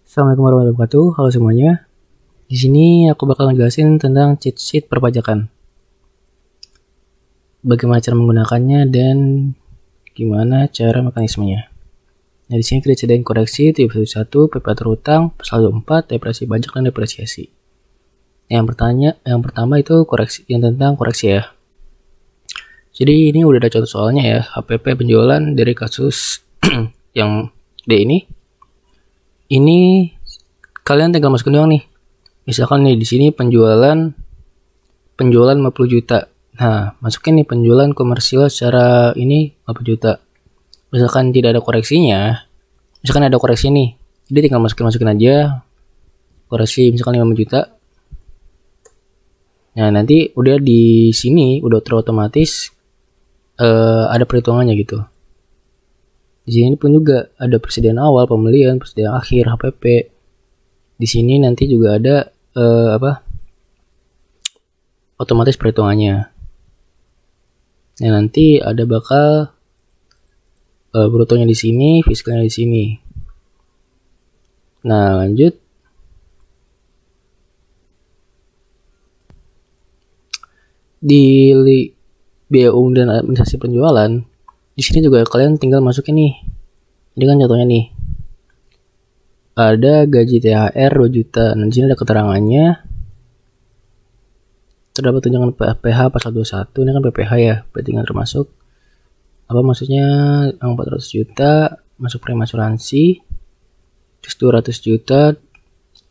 Assalamualaikum warahmatullahi wabarakatuh. Halo semuanya. Di sini aku bakal ngejelasin tentang cheat sheet perpajakan. Bagaimana cara menggunakannya dan gimana cara mekanismenya. Nah, di sini kita sediain koreksi tipe 1, PP atur utang, pasal 24, depresi pajak dan depresiasi. Yang pertama itu koreksi yang tentang koreksi ya. Jadi ini udah ada contoh soalnya ya, HPP penjualan dari kasus yang D ini. Ini kalian tinggal masukin doang nih. Misalkan nih di sini penjualan 50 juta. Nah, masukin nih penjualan komersial secara ini 50 juta. Misalkan tidak ada koreksinya, misalkan ada koreksi nih, jadi tinggal masukin aja koreksi misalkan 5 juta. Nah, nanti udah di sini udah terotomatis ada perhitungannya gitu. Di sini pun juga ada persediaan awal, pembelian, persediaan akhir, HPP. Di sini nanti juga ada otomatis perhitungannya. Nah, nanti ada bakal brutonya di sini, fiskalnya di sini. Nah, lanjut. Di biaya umum dan administrasi penjualan, di sini juga kalian tinggal masukin nih. Ini kan contohnya nih. Ada gaji THR 2 juta. Nah, di sini ada keterangannya. Terdapat tunjangan PPh pasal 21. Ini kan PPh ya, berarti nggak termasuk. Apa maksudnya? 400 juta masuk premi asuransi. Terus 200 juta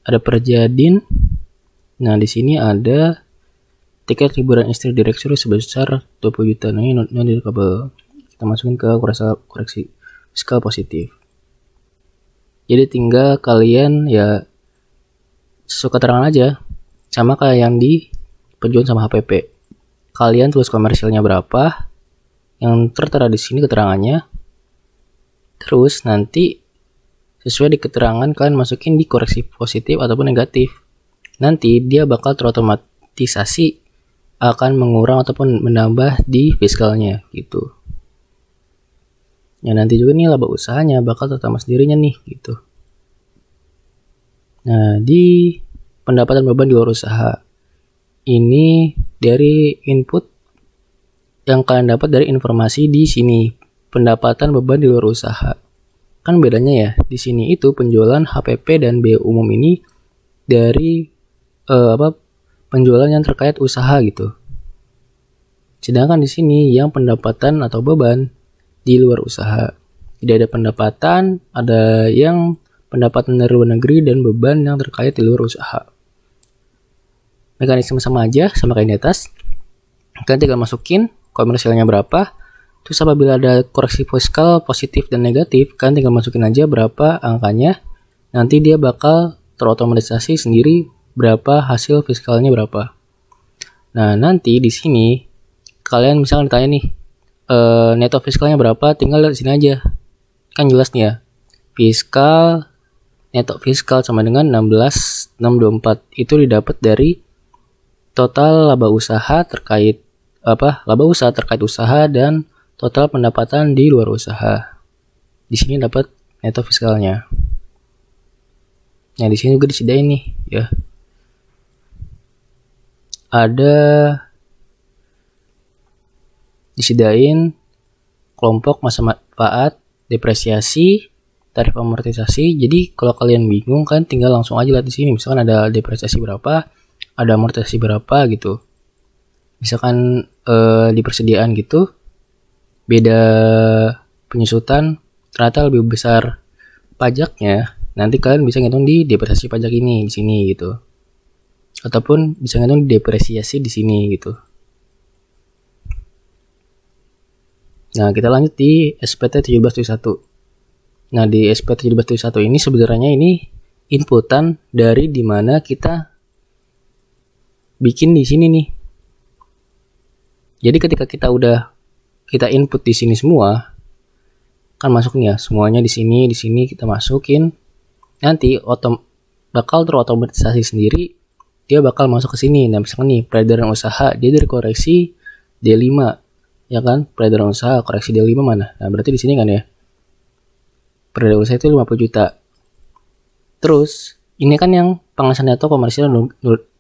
ada perjadin. Nah, di sini ada tiket liburan istri direktur sebesar 20 juta. Nah, ini non-deductible. Kita masukin ke koreksi fiskal positif. Jadi tinggal kalian ya sesuai keterangan aja. Sama kayak yang di penjualan sama HPP. Kalian tulis komersialnya berapa, yang tertera di sini keterangannya. Terus nanti sesuai di keterangan kalian masukin di koreksi positif ataupun negatif. Nanti dia bakal terotomatisasi akan mengurang ataupun menambah di fiskalnya gitu. Ya, nanti juga nih laba usahanya bakal terutama sendirinya nih gitu. Nah, di pendapatan beban di luar usaha ini dari input yang kalian dapat dari informasi di sini, pendapatan beban di luar usaha. Kan bedanya ya, di sini itu penjualan HPP dan biaya umum ini dari penjualan yang terkait usaha gitu. Sedangkan di sini yang pendapatan atau beban di luar usaha. Tidak ada pendapatan, ada yang pendapatan dari luar negeri dan beban yang terkait di luar usaha. Mekanisme sama aja, sama kayak di atas. Kalian tinggal masukin komersialnya berapa. Terus apabila ada koreksi fiskal positif dan negatif, kalian tinggal masukin aja berapa angkanya. Nanti dia bakal terotomatisasi sendiri berapa hasil fiskalnya berapa. Nah, nanti di sini kalian misalkan ditanya nih, neto fiskalnya berapa, tinggal lihat sini aja. Kan jelas nih ya. Neto fiskal sama dengan 16.624. Itu didapat dari total laba usaha terkait usaha dan total pendapatan di luar usaha. Di sini dapat neto fiskalnya. Nah, di sini juga disediain nih ya. Ada disediain kelompok masa manfaat, depresiasi, tarif amortisasi. Jadi kalau kalian bingung kan tinggal langsung aja lihat di sini. Misalkan ada depresiasi berapa, ada amortisasi berapa gitu. Misalkan di persediaan gitu, beda penyusutan ternyata lebih besar pajaknya. Nanti kalian bisa ngitung di depresiasi pajak ini di sini gitu. Ataupun bisa ngitung di depresiasi di sini gitu. Nah, kita lanjut di SPT 1771. Nah, di SPT 1771 ini sebenarnya ini inputan dari dimana kita bikin di sini nih. Jadi ketika kita input di sini semua, kan masuk nih ya, semuanya di sini kita masukin. Nanti bakal terotomatisasi sendiri, dia bakal masuk ke sini. Nah, misalkan nih peredaran usaha dia dari koreksi D5. Ya kan, peredaran usaha koreksi D5 mana? Nah, berarti di sini kan ya. Peredaran usaha itu 50 juta. Terus ini kan yang penghasilan neto komersial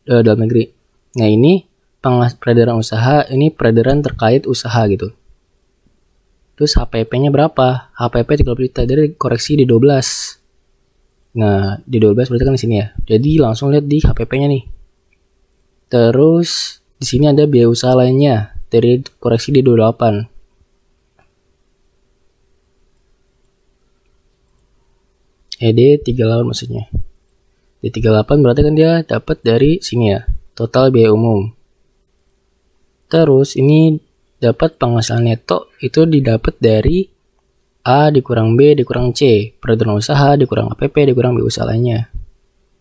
dalam negeri. Nah ini peredaran usaha, ini peredaran terkait usaha gitu. Terus HPP-nya berapa? HPP 30 juta, dari koreksi di 12. Nah di 12 berarti kan di sini ya. Jadi langsung lihat di HPP-nya nih. Terus di sini ada biaya usaha lainnya, dari koreksi di 28. D38 maksudnya. D38 berarti kan dia dapat dari sini ya, total biaya umum. Terus ini dapat penghasilan neto itu didapat dari A dikurang B dikurang C, peredaran usaha dikurang APP dikurang biaya usaha lainnya,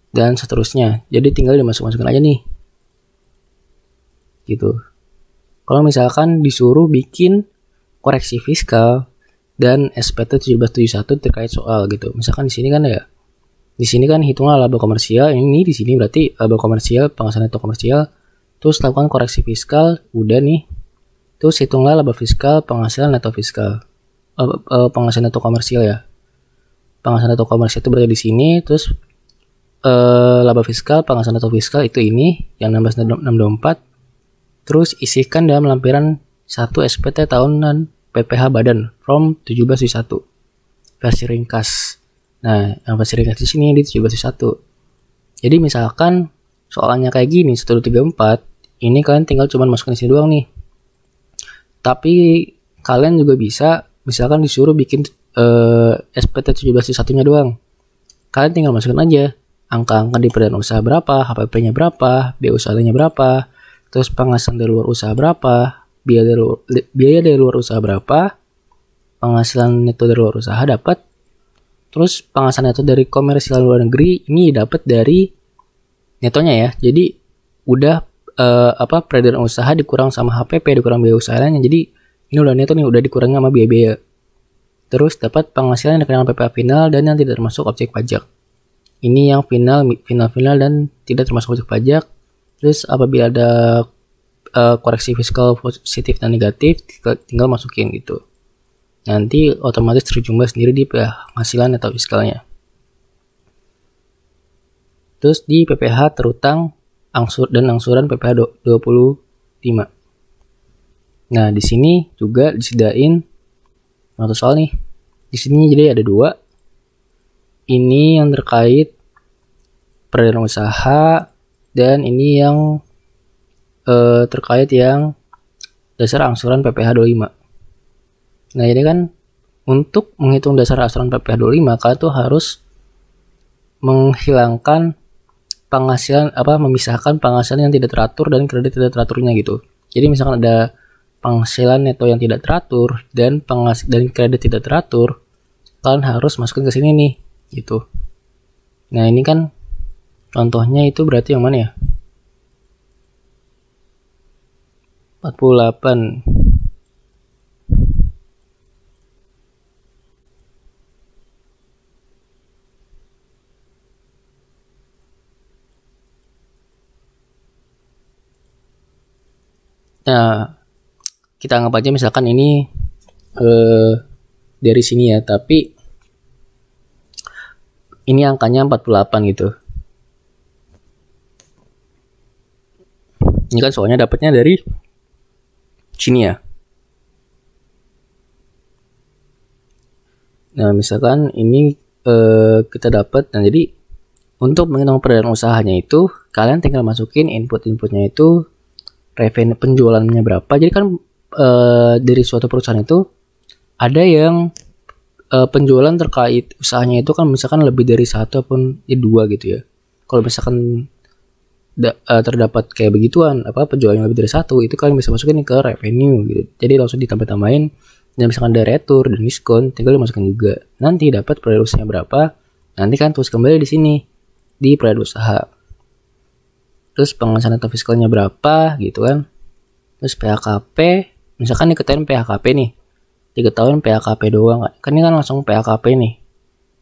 dan seterusnya. Jadi tinggal dimasuk-masukin aja nih. Gitu. Kalau misalkan disuruh bikin koreksi fiskal dan SPT 1771 terkait soal gitu. Misalkan di sini kan ya, di sini kan hitunglah laba komersial, ini di sini berarti laba komersial, penghasilan neto komersial, terus lakukan koreksi fiskal, udah nih. Terus hitunglah laba fiskal, penghasilan neto fiskal. Penghasilan neto komersial ya. Penghasilan neto komersial itu berada di sini, terus laba fiskal, penghasilan neto fiskal itu ini yang 1664. Terus isikan dalam lampiran 1 SPT tahunan PPh Badan from 1771 versi ringkas. Nah, yang versi ringkas di sini di 1771. Jadi misalkan soalnya kayak gini 134, ini kalian tinggal cuma masukin sini doang nih. Tapi kalian juga bisa misalkan disuruh bikin SPT 1771-nya doang. Kalian tinggal masukin aja angka-angka di peredaran usaha berapa, HPP-nya berapa, biaya usahanya berapa, terus penghasilan dari luar usaha berapa, biaya dari luar usaha berapa, penghasilan neto dari luar usaha dapat, terus penghasilan neto dari komersial luar negeri ini dapat dari netonya ya. Jadi udah peredaran usaha dikurang sama HPP dikurang biaya usaha lainnya. Jadi ini udah neto nih, udah dikurangi sama biaya-biaya. Terus dapat penghasilan yang dikenal PPh final dan yang tidak termasuk objek pajak. Ini yang final dan tidak termasuk objek pajak. Terus apabila ada koreksi fiskal positif dan negatif, tinggal masukin gitu. Nanti otomatis terjumlah sendiri di penghasilan atau fiskalnya. Terus di PPh terutang angsuran PPh 25. Nah, di sini juga disediain satu soal nih. Di sini jadi ada 2. Ini yang terkait peredaran usaha dan ini yang terkait yang dasar angsuran PPh 25. Nah, jadi kan untuk menghitung dasar angsuran PPh 25 kalian tuh harus menghilangkan penghasilan memisahkan penghasilan yang tidak teratur dan kredit tidak teraturnya gitu. Jadi misalkan ada penghasilan neto yang tidak teratur dan kredit tidak teratur, kalian harus masukin ke sini nih gitu. Nah, ini kan contohnya itu berarti yang mana ya? 48. Nah, kita anggap aja misalkan ini dari sini ya, tapi ini angkanya 48 gitu. Ini kan soalnya dapatnya dari sini ya. Nah, misalkan ini kita dapat, nah jadi untuk menghitung peredaran usahanya itu kalian tinggal masukin input-inputnya itu revenue penjualannya berapa. Jadi kan dari suatu perusahaan itu ada yang penjualan terkait usahanya itu kan misalkan lebih dari 1 ataupun 2 gitu ya. Kalau misalkan terdapat kayak begituan penjualannya lebih dari 1, itu kalian bisa masukin ke revenue gitu. Jadi langsung ditambah-tambahin, dan misalkan ada retur dan diskon tinggal dimasukin juga. Nanti dapat peredaran usahanya berapa, nanti kan terus kembali di sini di peredaran usaha. Terus penghasilan atau fiskalnya berapa gitu kan. Terus PHKP, misalkan diketahui PHKP nih, diketahui PHKP doang kan, ini kan langsung PHKP nih.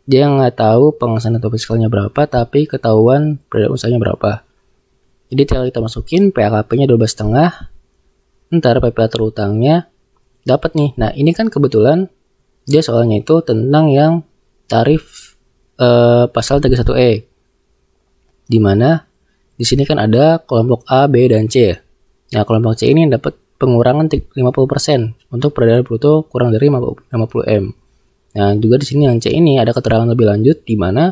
Dia nggak tahu penghasilan atau fiskalnya berapa, tapi ketahuan peredaran usahanya berapa. Jadi tinggal kita masukin PHKP-nya 12,5, ntar PPh terutangnya dapat nih. Nah, ini kan kebetulan dia soalnya itu tentang yang tarif pasal 31E, di mana di sini kan ada kelompok A, B, dan C ya. Nah, kelompok C ini dapat pengurangan 50% untuk peredaran bruto kurang dari 50 M. Nah, juga di sini yang C ini ada keterangan lebih lanjut di mana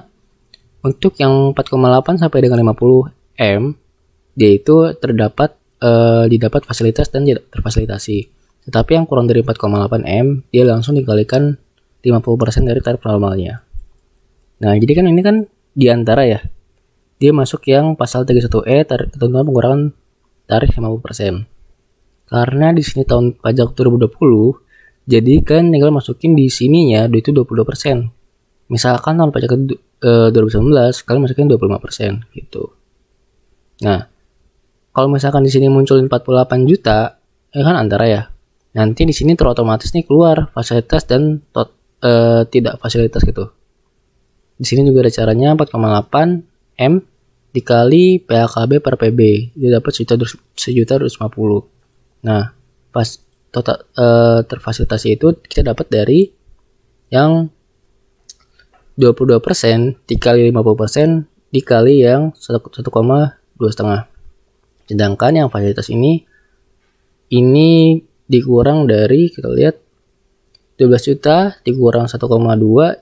untuk yang 4,8 sampai dengan 50 M dia itu didapat fasilitas dan tidak terfasilitasi. Tetapi yang kurang dari 4,8 M dia langsung dikalikan 50% dari tarif normalnya. Nah, jadi kan ini kan diantara ya. Dia masuk yang pasal 31E ketentuan pengurangan tarif 50%. Karena di sini tahun pajak 2020, jadi kan tinggal masukin di sininya itu 22%. Misalkan tahun pajak 2019 kalian masukin 25% gitu. Nah, kalau misalkan di sini muncul 48 juta, ya kan antara ya. Nanti di sini terotomatis nih keluar fasilitas dan tidak fasilitas gitu. Di sini juga ada caranya 4,8 M dikali PHKB per PB. Dia dapat 1.250. Nah, pas total terfasilitasi itu kita dapat dari yang 22% dikali 50% dikali yang 1,2,5. Sedangkan yang fasilitas ini dikurang dari, kita lihat, 12 juta dikurang 1,2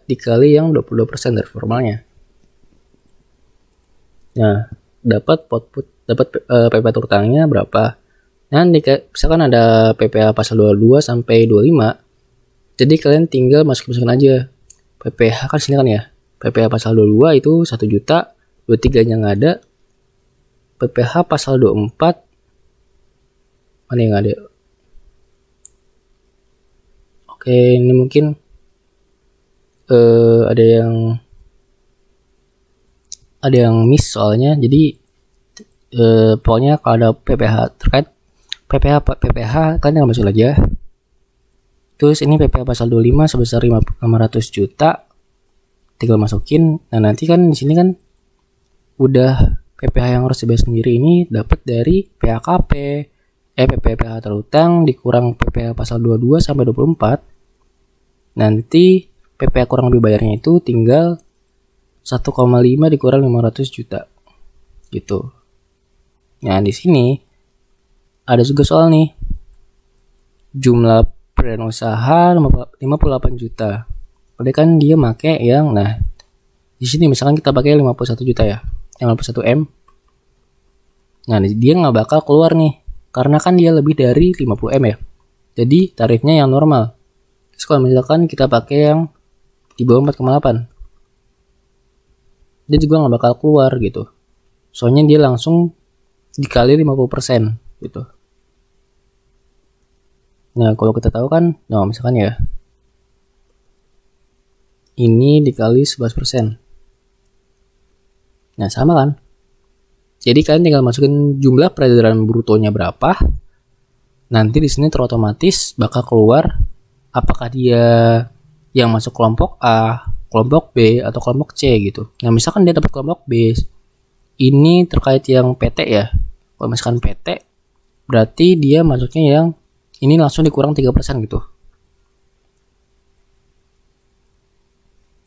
dikali yang 22% dari formalnya. Nah, dapat PPh terutangnya berapa? Nah, misalkan ada PPh pasal 22 sampai 25. Jadi kalian tinggal masukin aja. PPh kan sini kan ya. PPh pasal 22 itu 1 juta, 23-nya nggak ada. PPh pasal 24 mana yang ada? Oke, ini mungkin ada yang miss soalnya. Jadi pokoknya kalau ada PPh terkait PPh kalian tinggal masuk aja. Terus ini PPh pasal 25 sebesar 500 juta tinggal masukin. Nah, nanti kan di sini kan udah PPh yang harus dibayar sendiri ini dapat dari PHKP, PPh terutang dikurang PPh pasal 22 sampai 24. Nanti PPh kurang lebih bayarnya itu tinggal 1,5 dikurang 500 juta. Gitu. Nah, di sini ada juga soal nih. Jumlah peran usaha 58 juta. Padahal kan dia make yang, nah, di sini misalkan kita pakai 51 juta ya. Yang 51 M. Nah, dia nggak bakal keluar nih. Karena kan dia lebih dari 50 M ya. Jadi tarifnya yang normal. Terus kalau misalkan kita pakai yang di bawah 4,8, dia juga nggak bakal keluar gitu. Soalnya dia langsung dikali 50% gitu. Nah, kalau kita tahu kan, nah misalkan ya, ini dikali 11%. Nah, sama kan? Jadi kalian tinggal masukin jumlah peredaran brutonya berapa. Nanti di sini terotomatis bakal keluar apakah dia yang masuk kelompok A, kelompok B, atau kelompok C gitu. Nah, misalkan dia dapat kelompok B, ini terkait yang PT ya. Kalau misalkan PT, berarti dia masuknya yang ini langsung dikurang 3% gitu.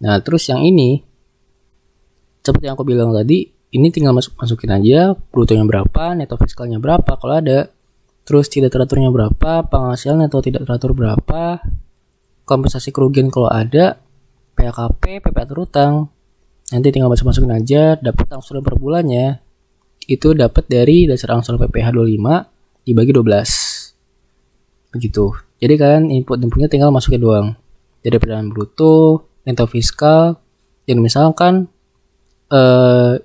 Nah, terus yang ini, seperti yang aku bilang tadi, ini tinggal masukin aja brutonya berapa, neto fiskalnya berapa kalau ada. Terus tidak teraturnya berapa, penghasilan atau tidak teratur berapa, kompensasi kerugian kalau ada, PHKP, PPh terutang. Nanti tinggal masukin aja, dapat angsuran per bulannya. Itu dapat dari dasar angsuran PPh 25 dibagi 12. Begitu. Jadi kalian inputnya tinggal masukin doang. Dari peredaran bruto, neto fiskal, dan misalkan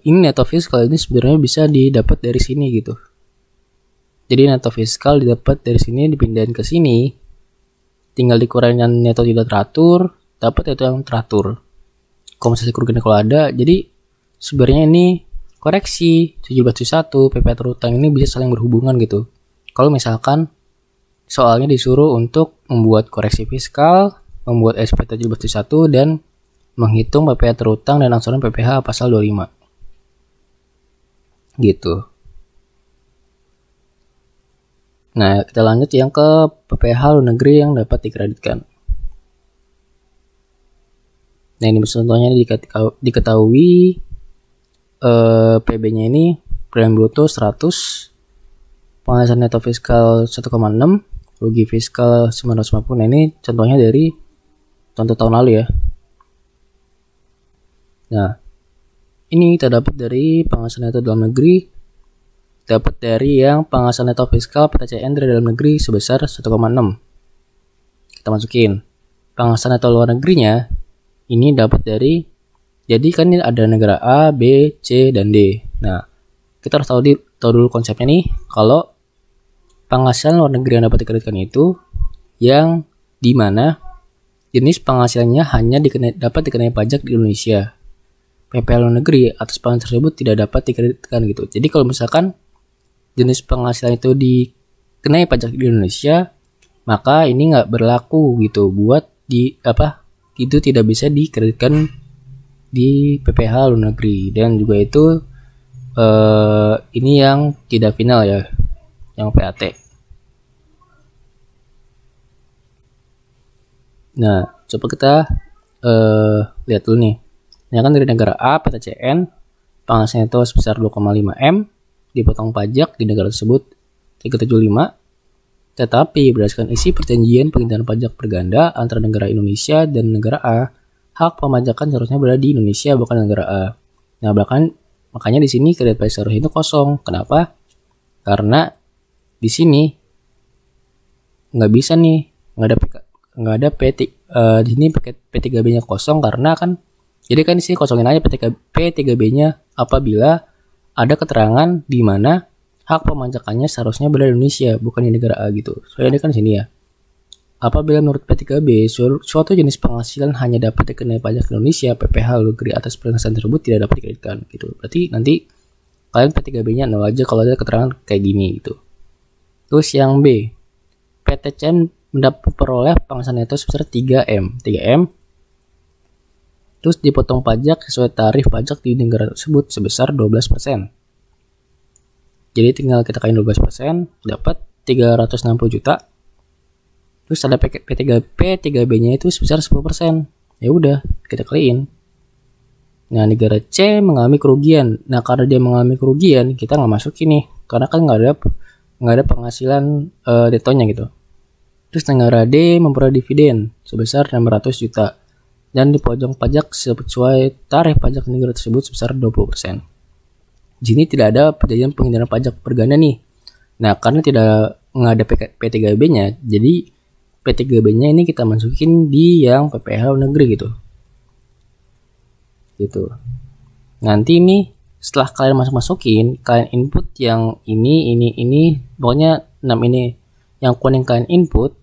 ini neto fiskal ini sebenarnya bisa didapat dari sini gitu. Jadi neto fiskal didapat dari sini dipindahin ke sini, tinggal dikurangin neto tidak teratur, dapat neto yang teratur. Kompensasi kerugian kalau ada. Jadi sebenarnya ini koreksi 17.1 PPh terutang ini bisa saling berhubungan gitu. Kalau misalkan soalnya disuruh untuk membuat koreksi fiskal, membuat SP 17.1 dan menghitung PPh terutang dan angsuran PPh pasal 25. Gitu. Nah, kita lanjut yang ke PPh luar negeri yang dapat dikreditkan. Nah ini contohnya diketahui PB-nya ini premi bruto 100, penghasilan neto fiskal 1,6, rugi fiskal 950. Nah ini contohnya dari contoh tahun lalu ya. Nah ini kita dapat dari penghasilan neto dalam negeri, dapat dari yang penghasilan neto fiskal PTCN dari dalam negeri sebesar 1,6. Kita masukin penghasilan neto luar negerinya, ini dapat dari, jadi kan ini ada negara A, B, C, dan D. Nah kita harus tahu dulu konsepnya nih, kalau penghasilan luar negeri yang dapat dikreditkan itu yang dimana jenis penghasilannya hanya dapat dikenai pajak di Indonesia. PPh luar negeri atas penghasilan tersebut tidak dapat dikreditkan gitu. Jadi kalau misalkan jenis penghasilan itu dikenai pajak di Indonesia, maka ini nggak berlaku gitu buat itu tidak bisa dikreditkan di PPh luar negeri. Dan juga itu ini yang tidak final ya, yang PAT. Nah coba kita lihat dulu nih. Ini kan dari negara A, PTCN, penghasilan itu sebesar 2,5 M, dipotong pajak di negara tersebut 375. Tetapi berdasarkan isi perjanjian pengindahan pajak berganda antara negara Indonesia dan negara A, hak pemajakan seharusnya berada di Indonesia bukan negara A. Nah makanya di sini kredit pajak seharusnya itu kosong. Kenapa? Karena di sini nggak bisa nih, nggak ada di sini P3B-nya kosong karena kan. Jadi kan di sini kosongin aja P3B-nya apabila ada keterangan di mana hak pemajakannya seharusnya berada di Indonesia bukan di negara A gitu. Soalnya ini kan sini ya. Apabila menurut P3B suatu jenis penghasilan hanya dapat dikenai pajak di Indonesia, PPh luar negeri atas penghasilan tersebut tidak dapat dikreditkan gitu. Berarti nanti kalian P3B-nya 0 aja kalau ada keterangan kayak gini gitu. Terus yang B, PTCN mendapat peroleh penghasilan neto sebesar 3M. Terus dipotong pajak sesuai tarif pajak di negara tersebut sebesar 12%. Jadi tinggal kita kain 12%, dapat 360 juta. Terus ada P3B-nya itu sebesar 10%. Ya udah, kita kaliin. Nah, negara C mengalami kerugian. Nah, karena dia mengalami kerugian, kita nggak masukin nih, karena kan nggak ada penghasilan netonya gitu. Terus negara D memperoleh dividen sebesar 600 juta. Dan dipotong pajak sesuai tarif pajak negara tersebut sebesar 20%. Di sini tidak ada perjanjian penghindaran pajak berganda nih. Nah, karena nggak ada P3B-nya, jadi P3B-nya ini kita masukin di yang PPh luar negeri gitu. Nanti ini setelah kalian masukin, kalian input yang ini, pokoknya 6 ini yang kuning kalian input.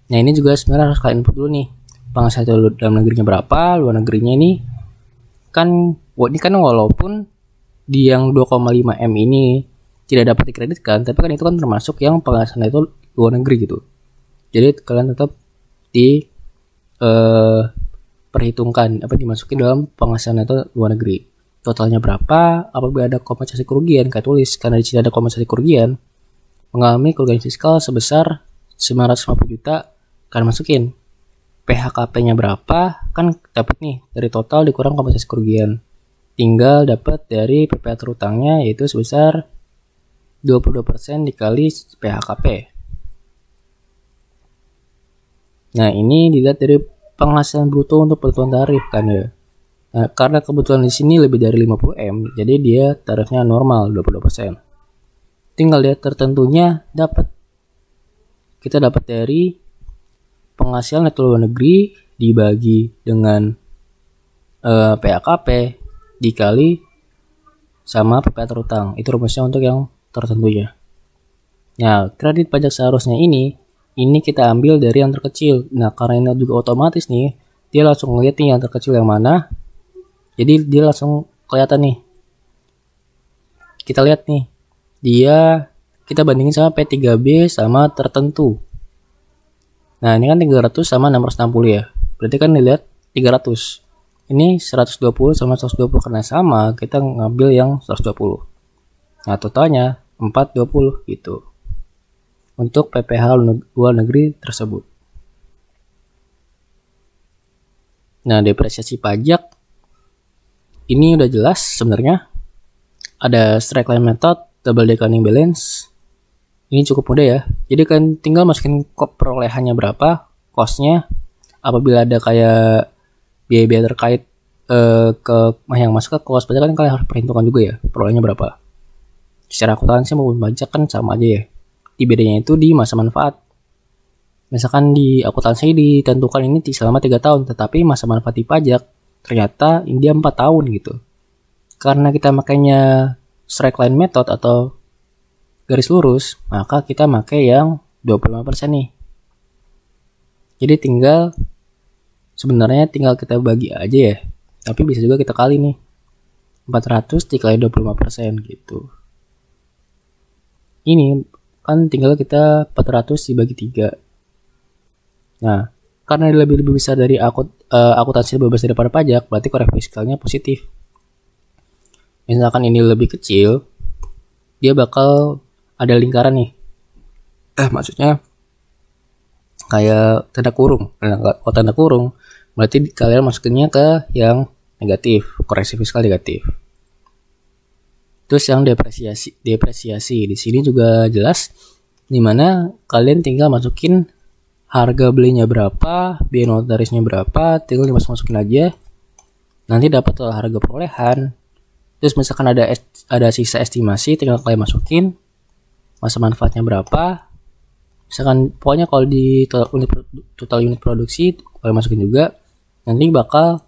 Nah, ini juga sebenarnya harus kalian input dulu nih. Penghasilan dalam negerinya berapa, luar negerinya ini kan walaupun di yang 2,5 M ini tidak dapat dikreditkan, tapi kan itu kan termasuk yang penghasilan itu luar negeri gitu. Jadi kalian tetap perhitungkan dimasukin dalam penghasilan itu luar negeri. Totalnya berapa? Apabila ada kompensasi kerugian, kayak tulis karena di sini ada kompensasi kerugian, mengalami kerugian fiskal sebesar 950 juta, kalian masukin. PHKP-nya berapa? Kan dapat nih dari total dikurang kompensasi kerugian. Tinggal dapat dari PPh terutangnya yaitu sebesar 22% dikali PHKP. Nah, ini dilihat dari penghasilan bruto untuk penentuan tarif kan ya. Nah, karena kebetulan di sini lebih dari 50 M, jadi dia tarifnya normal 22%. Tinggal lihat tertentunya kita dapat dari penghasilan neto luar negeri dibagi dengan PHKP dikali sama PPh terutang. Itu rumusnya untuk yang tertentunya. Nah, kredit pajak seharusnya ini kita ambil dari yang terkecil. Nah, karena ini juga otomatis nih, dia langsung ngeliat nih yang terkecil yang mana. Jadi dia langsung kelihatan nih. Kita lihat nih, kita bandingin sama P3B sama tertentu. Nah, ini kan 300 sama 660 ya. Berarti kan dilihat 300. Ini 120 sama 120 karena sama, kita ngambil yang 120. Nah, totalnya 420 gitu. Untuk PPh luar negeri tersebut. Nah, depresiasi pajak ini udah jelas sebenarnya. Ada straight line method, double declining balance. Ini cukup mudah ya. Jadi kan tinggal masukin perolehannya berapa, cost-nya. Apabila ada kayak biaya-biaya terkait ke yang masuk ke cost pajak kan kalian harus perhitungkan juga ya perolehannya berapa. Secara akuntansi maupun pajak kan sama aja ya. Di bedanya itu di masa manfaat. Misalkan di akuntansi ditentukan ini selama 3 tahun, tetapi masa manfaat di pajak ternyata ini dia 4 tahun gitu. Karena kita makanya straight line method atau garis lurus, maka kita pakai yang 25% nih. Jadi sebenarnya tinggal kita bagi aja ya. Tapi bisa juga kita kali nih. 400 dikali 25% gitu. Ini kan tinggal kita 400 dibagi 3. Nah, karena dia lebih besar dari akuntansi lebih besar daripada pajak, berarti koreksi fiskalnya positif. Misalkan ini lebih kecil, dia bakal ada lingkaran nih. Maksudnya kayak tanda kurung. Kalau tanda kurung, berarti kalian masukinnya ke yang negatif, koreksi fiskal negatif. Terus yang depresiasi di sini juga jelas, dimana kalian tinggal masukin harga belinya berapa, biaya notarisnya berapa, tinggal dimasukin aja. Nanti dapat harga perolehan. Terus misalkan ada sisa estimasi, tinggal kalian masukin masa manfaatnya berapa. Misalkan pokoknya kalau di total unit produksi kalian masukin juga. Nanti bakal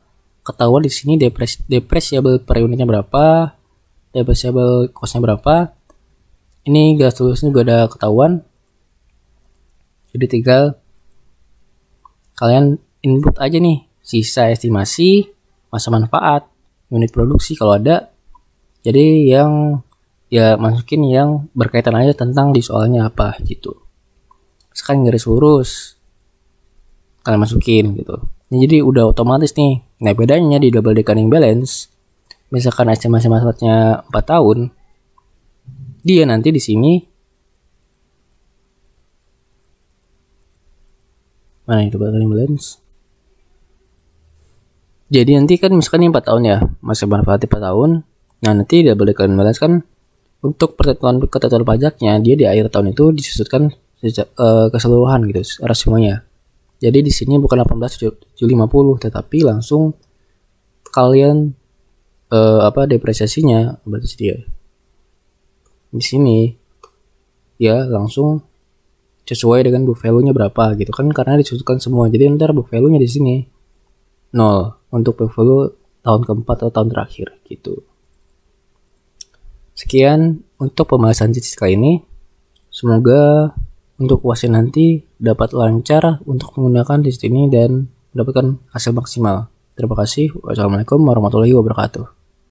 ketahuan di sini depreciable per unitnya berapa, depreciable cost-nya berapa. Ini garis tulisnya juga ada ketahuan. Jadi tinggal kalian input aja nih sisa estimasi, masa manfaat, unit produksi kalau ada. Jadi yang ya masukin yang berkaitan aja tentang di soalnya apa gitu. Sekarang garis lurus kalian masukin gitu. Jadi udah otomatis nih. Nah, bedanya di double declining balance, misalkan estimasi manfaatnya 4 tahun, dia nanti di sini mana itu double declining balance? Jadi nanti kan misalkan ini 4 tahun ya, masa manfaatnya 4 tahun. Nah, nanti double declining balance kan untuk ketentuan pajaknya dia di akhir tahun itu disusutkan keseluruhan gitu, secara semuanya. Jadi di sini bukan 18.750 tetapi langsung kalian depresiasinya berarti dia. Di sini ya langsung sesuai dengan book value-nya berapa gitu kan, karena disusutkan semua. Jadi ntar book value-nya di sini 0 untuk book value tahun keempat atau tahun terakhir gitu. Sekian untuk pembahasan cicis kali ini. Semoga untuk UAS nanti dapat lancar untuk menggunakan cicis ini dan mendapatkan hasil maksimal. Terima kasih. Wassalamualaikum warahmatullahi wabarakatuh.